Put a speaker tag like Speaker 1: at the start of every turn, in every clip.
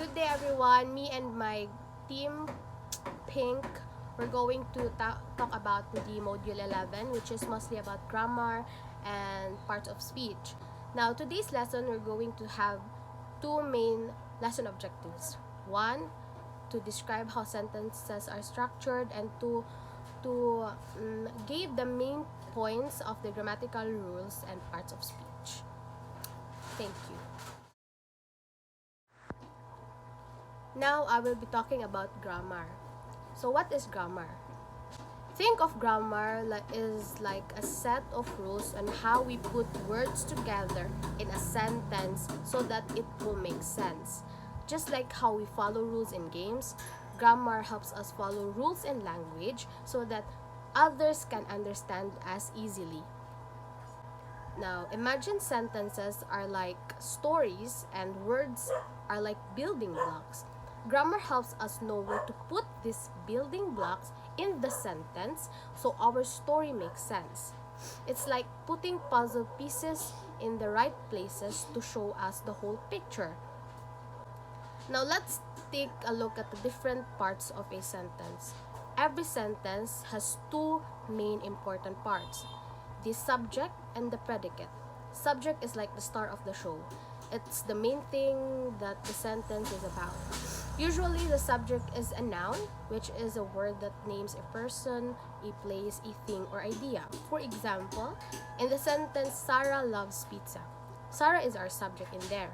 Speaker 1: Good day everyone, me and my team Pink, we're going to talk about the module 11, which is mostly about grammar and parts of speech. Now today's lesson we're going to have two main lesson objectives. One, to describe how sentences are structured, and two, to give the main points of the grammatical rules and parts of speech. Thank you. Now I will be talking about grammar. So what is grammar? Think of grammar is like a set of rules on how we put words together in a sentence so that it will make sense. Just like how we follow rules in games, grammar helps us follow rules in language so that others can understand us easily. Now, imagine sentences are like stories and words are like building blocks. Grammar helps us know where to put these building blocks in the sentence so our story makes sense. It's like putting puzzle pieces in the right places to show us the whole picture. Now let's take a look at the different parts of a sentence. Every sentence has two main important parts: the subject and the predicate. Subject is like the star of the show. It's the main thing that the sentence is about. Usually, the subject is a noun, which is a word that names a person, a place, a thing, or idea. For example, in the sentence, Sarah loves pizza. Sarah is our subject in there.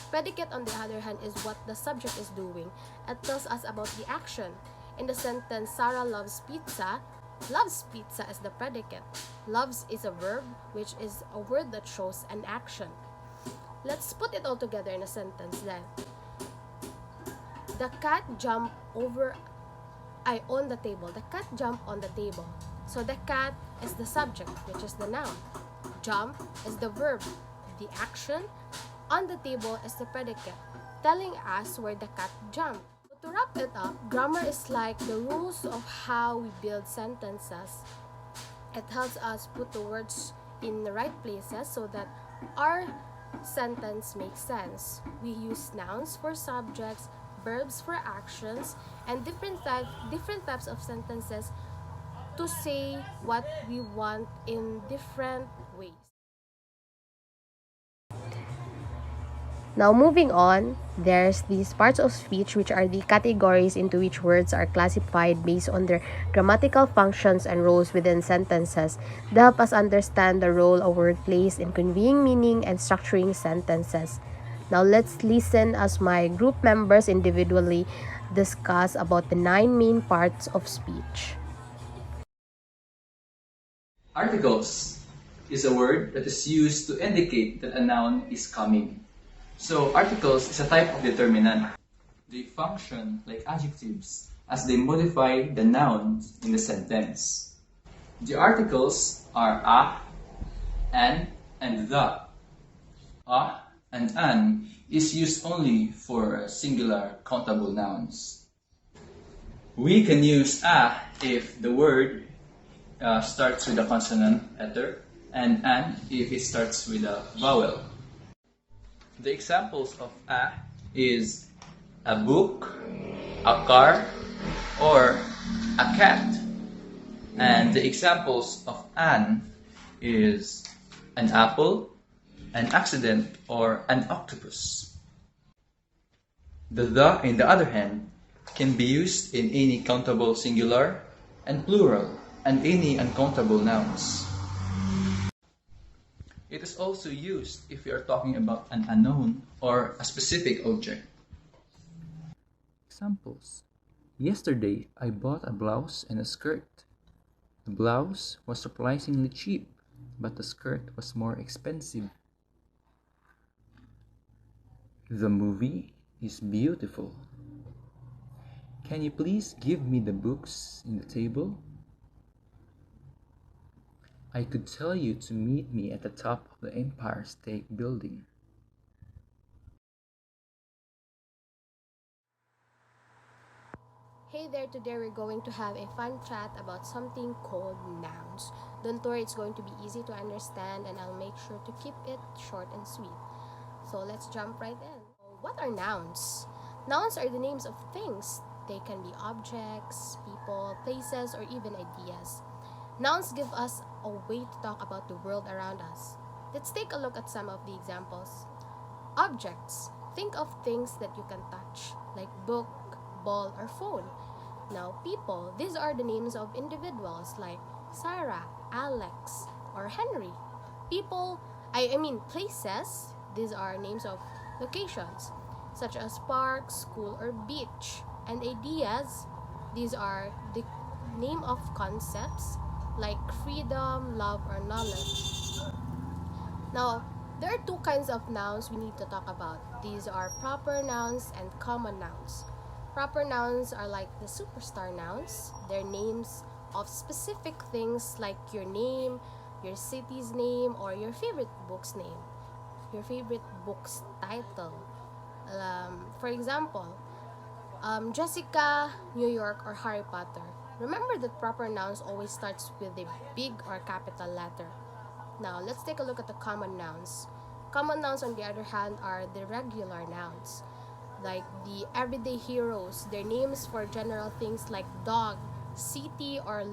Speaker 1: Predicate, on the other hand, is what the subject is doing. It tells us about the action. In the sentence, Sarah loves pizza is the predicate. Loves is a verb, which is a word that shows an action. Let's put it all together in a sentence then. The cat jumped on the table. The cat jumped on the table. So the cat is the subject, which is the noun. Jump is the verb, the action. On the table is the predicate, telling us where the cat jumped. To wrap it up, grammar is like the rules of how we build sentences. It helps us put the words in the right places so that our sentence makes sense. We use nouns for subjects, verbs for actions, and different types of sentences to say what we want in different ways. Now moving on, there's these parts of speech, which are the categories into which words are classified based on their grammatical functions and roles within sentences. They help us understand the role a word plays in conveying meaning and structuring sentences. Now let's listen as my group members individually discuss about the 9 main parts of speech.
Speaker 2: Articles is a word that is used to indicate that a noun is coming. So articles is a type of determinant. They function like adjectives as they modify the nouns in the sentence. The articles are a, an, and the. A and an is used only for singular countable nouns. We can use a if the word starts with a consonant letter, and an if it starts with a vowel. The examples of a is a book, a car, or a cat. And the examples of an is an apple, an accident, or an octopus. The in the other hand, can be used in any countable singular and plural and any uncountable nouns. It is also used if we are talking about an unknown or a specific object.
Speaker 3: Examples. Yesterday, I bought a blouse and a skirt. The blouse was surprisingly cheap, but the skirt was more expensive. The movie is beautiful. Can you please give me the books in the table? I could tell you to meet me at the top of the Empire State Building.
Speaker 1: Hey there, today we're going to have a fun chat about something called nouns. Don't worry, it's going to be easy to understand and I'll make sure to keep it short and sweet. So let's jump right in. What are nouns? Nouns are the names of things. They can be objects, people, places, or even ideas. Nouns give us a way to talk about the world around us. Let's take a look at some of the examples. Objects. Think of things that you can touch, like book, ball, or phone. Now, people. These are the names of individuals like Sarah, Alex, or Henry. Places. These are names of locations, such as park, school, or beach. And ideas. These are the name of concepts like freedom, love, or knowledge. Now, there are two kinds of nouns we need to talk about. These are proper nouns and common nouns. Proper nouns are like the superstar nouns. They're names of specific things like your name, your city's name, or your favorite book's name, your favorite book's title. For example, Jessica, New York, or Harry Potter. Remember that proper nouns always starts with a big or capital letter. Now, let's take a look at the common nouns. Common nouns, on the other hand, are the regular nouns, like the everyday heroes. Their names for general things like dog, city, or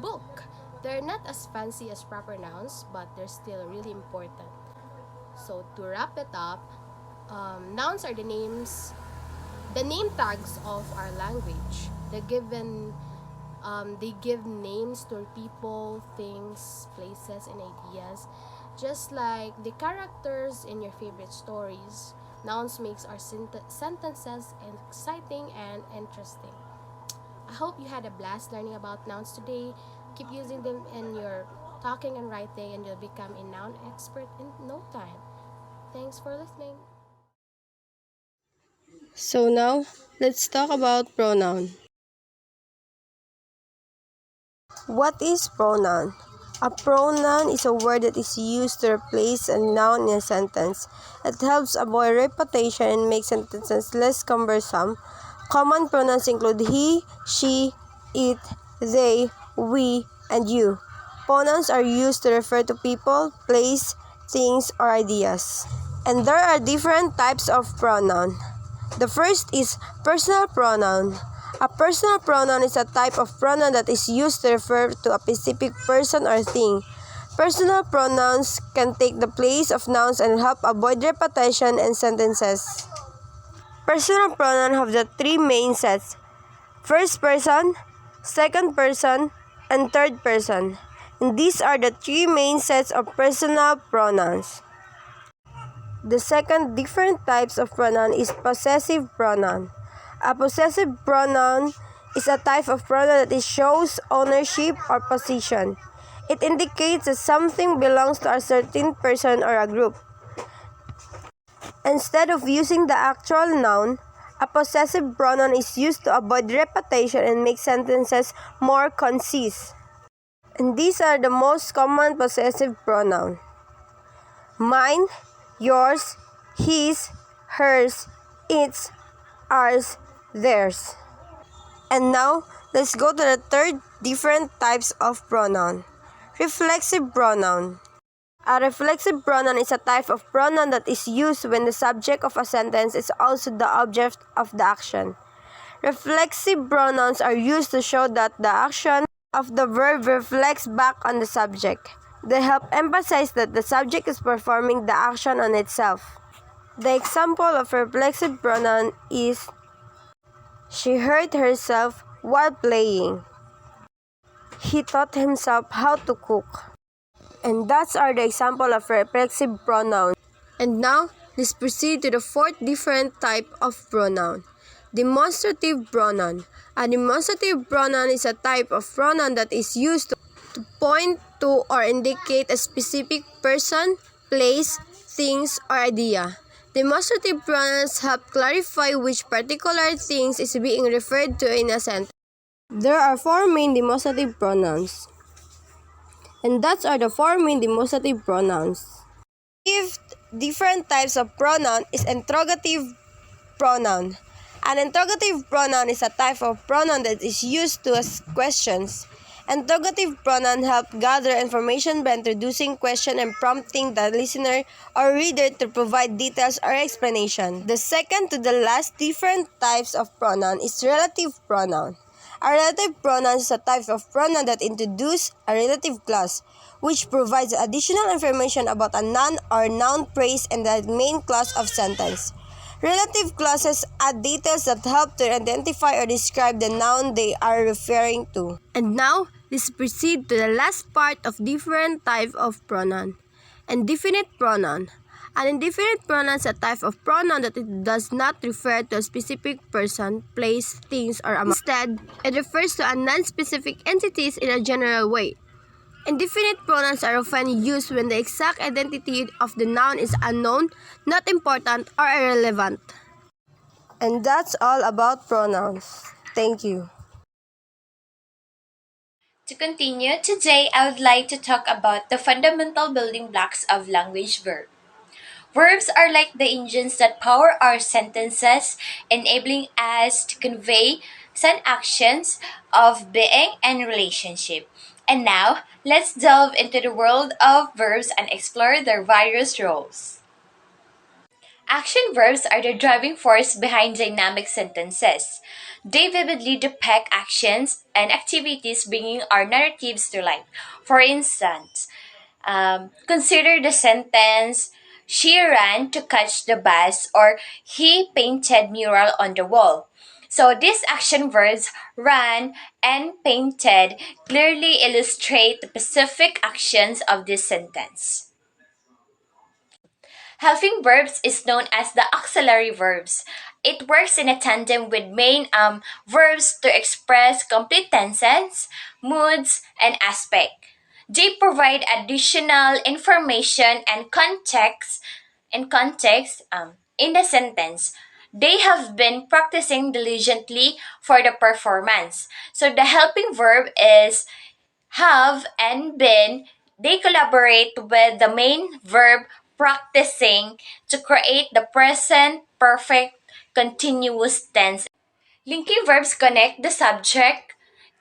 Speaker 1: book. They're not as fancy as proper nouns, but they're still really important. So, to wrap it up, nouns are the name tags of our language. They give names to people, things, places, and ideas, just like the characters in your favorite stories. Nouns makes our sentences exciting and interesting. I hope you had a blast learning about nouns today. Keep using them in your talking and writing, and you'll become a noun expert in no time. Thanks for listening.
Speaker 4: So now, let's talk about pronoun. What is pronoun? A pronoun is a word that is used to replace a noun in a sentence. It helps avoid repetition and makes sentences less cumbersome. Common pronouns include he, she, it, they, we, and you. Pronouns are used to refer to people, place, things, or ideas. And there are different types of pronoun. The first is personal pronoun. A personal pronoun is a type of pronoun that is used to refer to a specific person or thing. Personal pronouns can take the place of nouns and help avoid repetition in sentences. Personal pronouns have the three main sets: first person, second person, and third person. And these are the three main sets of personal pronouns. The second different types of pronoun is possessive pronoun. A possessive pronoun is a type of pronoun that shows ownership or position. It indicates that something belongs to a certain person or a group. Instead of using the actual noun, a possessive pronoun is used to avoid repetition and make sentences more concise. And these are the most common possessive pronouns: mine, yours, his, hers, its, ours, theirs. And now, let's go to the third different types of pronoun. Reflexive pronoun. A reflexive pronoun is a type of pronoun that is used when the subject of a sentence is also the object of the action. Reflexive pronouns are used to show that the action of the verb reflects back on the subject. They help emphasize that the subject is performing the action on itself. The example of reflexive pronoun is she hurt herself while playing. He taught himself how to cook. And that's are the example of reflexive pronoun. And now, let's proceed to the fourth different type of pronoun. Demonstrative pronoun. A demonstrative pronoun is a type of pronoun that is used to point to or indicate a specific person, place, things, or idea. Demonstrative pronouns help clarify which particular things is being referred to in a sentence. There are four main demonstrative pronouns. And that's are the four main demonstrative pronouns. Fifth different types of pronoun is interrogative pronoun. An interrogative pronoun is a type of pronoun that is used to ask questions. Interrogative pronoun help gather information by introducing question and prompting the listener or reader to provide details or explanation. The second to the last different types of pronoun is relative pronoun. A relative pronoun is a type of pronoun that introduces a relative clause, which provides additional information about a noun or noun phrase in the main clause of sentence. Relative clauses add details that help to identify or describe the noun they are referring to. And now, let's proceed to the last part of different type of pronoun. Indefinite pronoun. An indefinite pronoun is a type of pronoun that it does not refer to a specific person, place, things, or amount. Instead, it refers to a non-specific entities in a general way. Indefinite pronouns are often used when the exact identity of the noun is unknown, not important, or irrelevant. And that's all about pronouns. Thank you.
Speaker 5: To continue, today I would like to talk about the fundamental building blocks of language verb. Verbs are like the engines that power our sentences, enabling us to convey some actions of being and relationship. And now, let's delve into the world of verbs and explore their various roles. Action verbs are the driving force behind dynamic sentences. They vividly depict actions and activities bringing our narratives to life. For instance, consider the sentence, she ran to catch the bus, or he painted mural on the wall. So these action verbs, ran and painted, clearly illustrate the specific actions of this sentence. Helping verbs is known as the auxiliary verbs. It works in a tandem with main verbs to express complete tenses, moods, and aspect. They provide additional information and context in the sentence. They have been practicing diligently for the performance. So the helping verb is have and been. They collaborate with the main verb practicing to create the present perfect continuous tense. Linking verbs connect the subject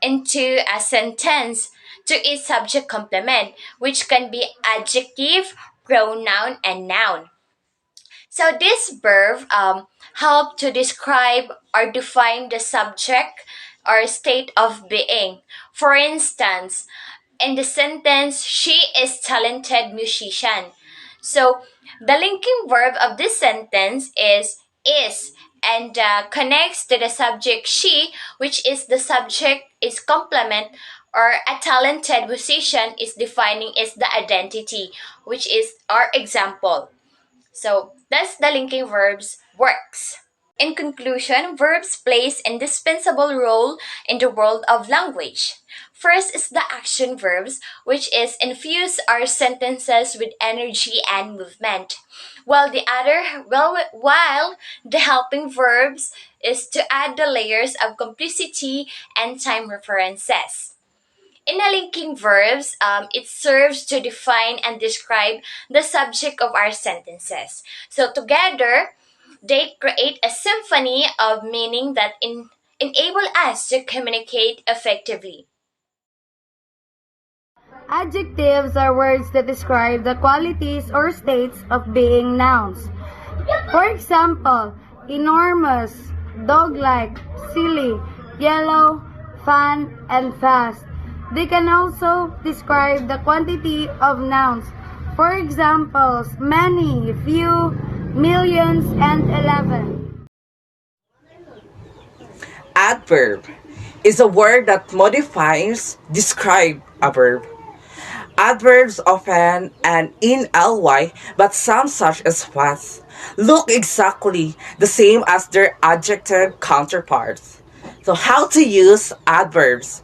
Speaker 5: into a sentence to its subject complement, which can be adjective, pronoun, and noun. So this verb help to describe or define the subject or state of being. For instance, in the sentence, she is talented musician. So the linking verb of this sentence is and connects to the subject she, which is the subject is complement, or a talented musician is defining is the identity, which is our example. So that's the linking verbs works. In conclusion, verbs plays indispensable role in the world of language. First is the action verbs, which is infuse our sentences with energy and movement, while the helping verbs is to add the layers of complicity and time references. In a linking verbs, it serves to define and describe the subject of our sentences. So together, they create a symphony of meaning that enable us to communicate effectively.
Speaker 6: Adjectives are words that describe the qualities or states of being nouns. For example, enormous, dog-like, silly, yellow, fun, and fast. They can also describe the quantity of nouns. For examples, many, few, millions, and 11.
Speaker 7: Adverb is a word that modifies, describe a verb. Adverbs often end in ly, but some such as was look exactly the same as their adjective counterparts. So how to use adverbs?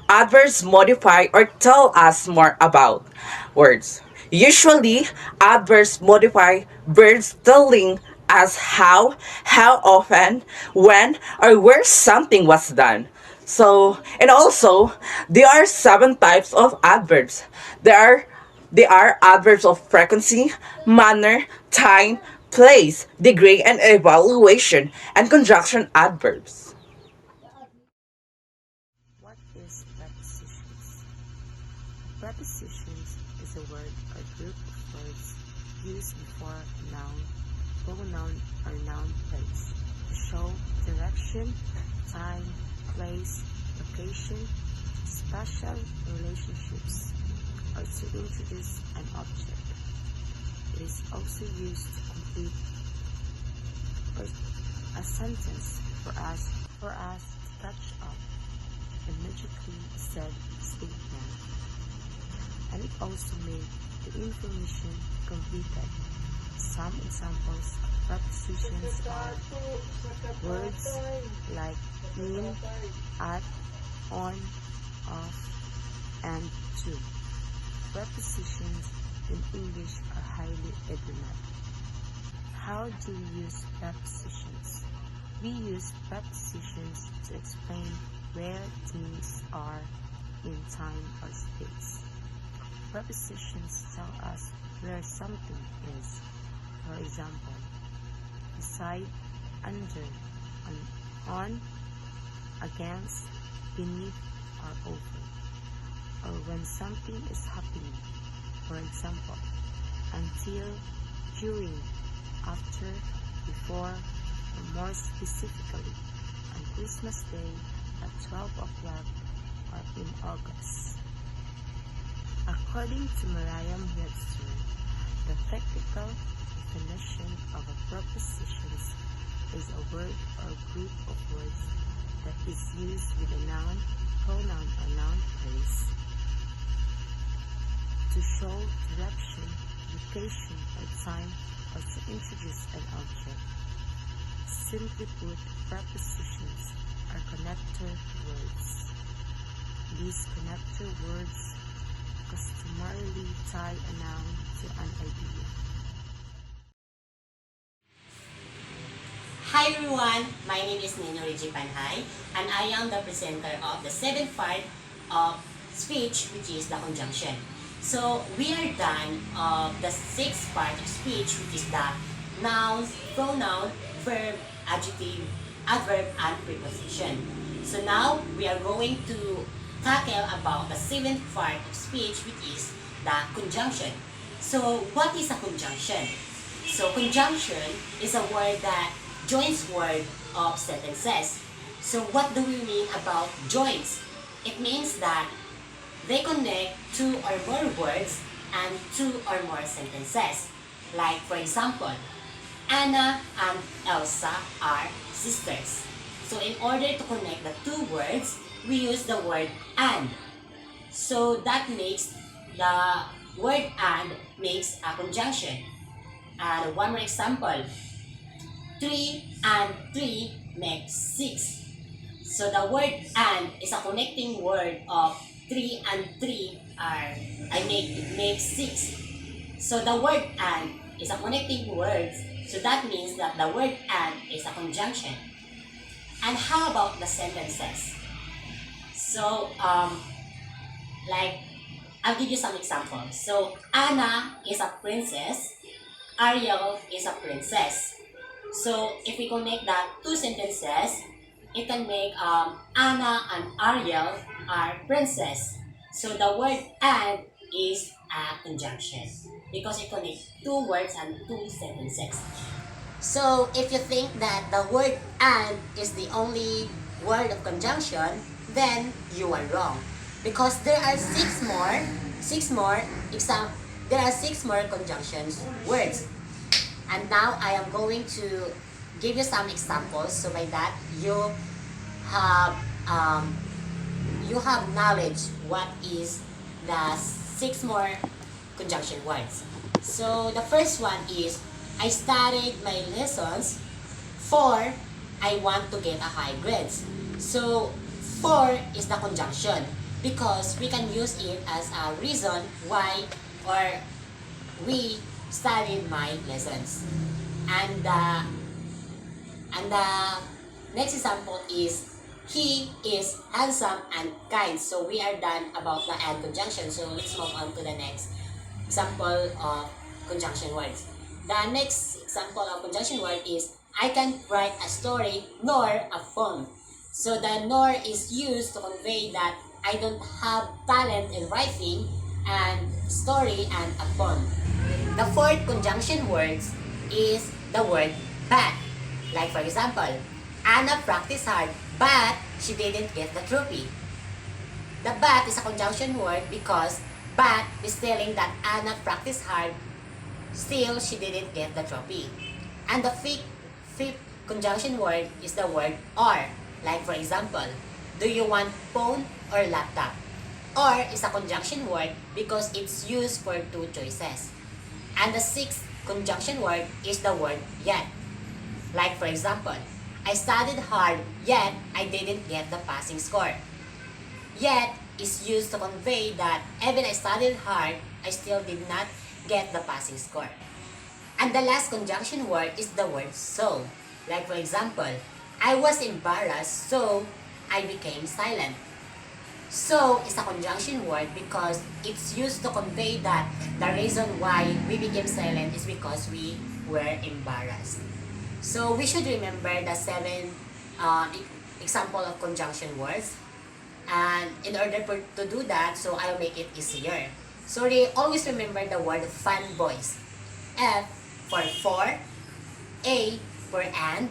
Speaker 7: Adverbs modify or tell us more about words. Usually, adverbs modify verbs telling us how often, when, or where something was done. So, and also, there are 7 types of adverbs. They are adverbs of frequency, manner, time, place, degree, and evaluation, and conjunction adverbs. What is practices?
Speaker 8: used before noun, pronoun, or noun phrase to show direction, time, place, location, spatial relationships, or to introduce an object. It is also used to complete a sentence for us to catch up immediately said statement, and it also made the information completed. Some examples of prepositions are words like in, at, on, off, and to. Prepositions in English are highly idiomatic. How do we use prepositions? We use prepositions to explain where things are in time or space. Prepositions tell us where something is. For example, beside, under, on, against, beneath, or over. Or when something is happening. For example, until, during, after, before, or more specifically, on Christmas Day at 12 o'clock or in August. According to Merriam-Webster, the technical definition of a preposition is a word or group of words that is used with a noun, pronoun, or noun phrase to show direction, location, or time, or to introduce an object. Simply put, prepositions are connector words. These connector words customarily tie a noun to an idea.
Speaker 9: Hi everyone, my name is NIñO PANHAY, and I am the presenter of the 7th part of speech, which is the conjunction. So we are done of the 6th part of speech, which is the noun, pronoun, verb, adjective, adverb, and preposition. So now we are going to tackle about the 7th part of speech, which is the conjunction. So what is a conjunction? So conjunction is a word that joins word of sentences. So what do we mean about joins? It means that they connect two or more words and two or more sentences. Like for example, Anna and Elsa are sisters. So in order to connect the two words, we use the word and. So that makes the word and makes a conjunction. And one more example, 3 and 3 makes 6. So the word and is a connecting word of 3 and 3 makes 6. So the word and is a connecting word, so that means that the word and is a conjunction. And how about the sentences? So like I'll give you some examples. So Anna is a princess, Ariel is a princess. So if we connect that two sentences, it can make Anna and Ariel are princess. So the word and is a conjunction because it connects two words and two sentences. So if you think that the word and is the only word of conjunction, then you are wrong because there are six more conjunctions words. And now I am going to give you some examples, so by that you have knowledge what is the 6 more conjunction words. So the first one is I studied my lessons for I want to get a high grades. So for is the conjunction because we can use it as a reason why or we studied my lessons. And the next example is he is handsome and kind. So we are done about the and conjunction. So let's move on to the next example of conjunction words. The next example of conjunction word is I can write a story nor a poem. So the nor is used to convey that I don't have talent in writing and story and a poem. The fourth conjunction words is the word but. Like for example, Anna practiced hard but she didn't get the trophy. The but is a conjunction word because but is telling that Anna practiced hard, still she didn't get the trophy. And the fifth conjunction word is the word or. Like for example, do you want phone or laptop? Or is a conjunction word because it's used for two choices. And the sixth conjunction word is the word yet. Like for example, I studied hard yet I didn't get the passing score. Yet is used to convey that even I studied hard, I still did not get the passing score. And the last conjunction word is the word so. Like for example, I was embarrassed so I became silent. So is a conjunction word because it's used to convey that the reason why we became silent is because we were embarrassed. So we should remember the 7 example of conjunction words. And in order to do that, so I'll make it easier. So always remember the word fanboys. F for, A for and,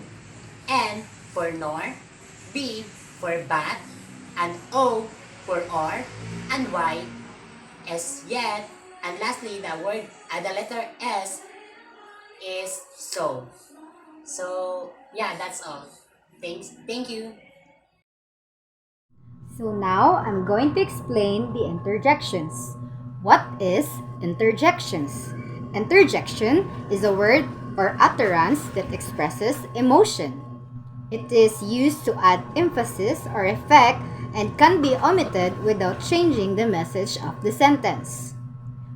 Speaker 9: N for nor, B for but, and O for or, and Y as yet, and lastly the letter S is so. So yeah, that's all. Thank you.
Speaker 10: So now I'm going to explain the interjections. What is interjections? Interjection is a word or utterance that expresses emotion. It is used to add emphasis or effect and can be omitted without changing the message of the sentence.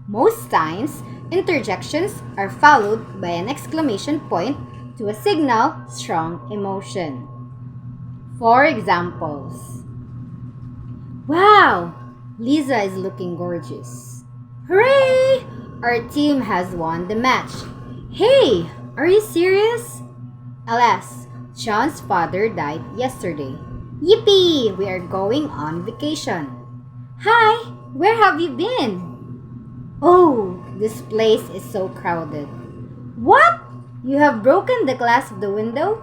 Speaker 10: Most times, interjections are followed by an exclamation point to signal strong emotion. For examples, wow! Lisa is looking gorgeous. Hooray! Our team has won the match. Hey! Are you serious? Alas, John's father died yesterday. Yippee! We are going on vacation. Hi! Where have you been? Oh, this place is so crowded. What? You have broken the glass of the window?